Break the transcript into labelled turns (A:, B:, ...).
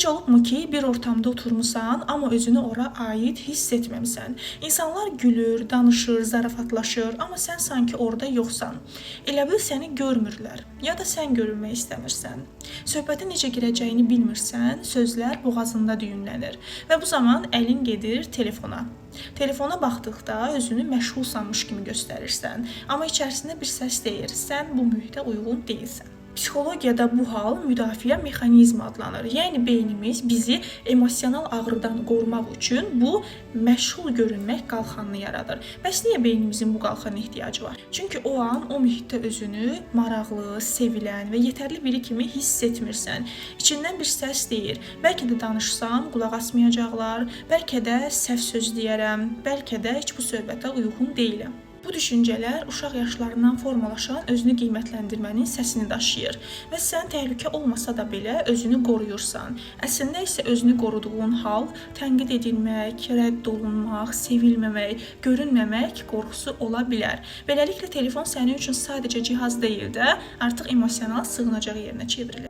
A: Heç olubmu ki, bir ortamda oturmusan, amma özünü ora aid hiss etməmisən. İnsanlar gülür, danışır, zarafatlaşır, amma sən sanki orada yoxsan. Elə bil səni görmürlər, ya da sən görünmək istəmirsən. Söhbətin necə girəcəyini bilmirsən, sözlər boğazında düyünlənir və bu zaman əlin gedir telefona. Telefona baxdıqda özünü məşğulsanmış kimi göstərirsən, amma içərisində bir səs deyir, sən bu mühitə uyğun deyilsən. Psixologiyada bu hal müdafiə mexanizmi adlanır. Yəni beynimiz bizi emosional ağrıdan qorumaq üçün bu məşğul görünmək qalxanını yaradır. Bəs niyə beynimizin bu qalxana ehtiyacı var? Çünki o an o mühitdə özünü maraqlı, sevilən və yetərli biri kimi hiss etmirsən. İçindən bir səs deyir. Bəlkə də danışsam qulaq asmayacaqlar, bəlkə də səhv söz deyərəm, bəlkə də heç bu söhbətə uyğun deyiləm. Bu düşüncələr uşaq yaşlarından formalaşan özünü qiymətləndirmənin səsini daşıyır və sən təhlükə olmasa da belə özünü qoruyursan. Əslində isə özünü qoruduğun hal tənqid edilmək, rədd olunmaq, sevilməmək, görünməmək qorxusu ola bilər. Beləliklə telefon sənin üçün sadəcə cihaz deyil də, artıq emosional sığınacaq yerinə çevrilir.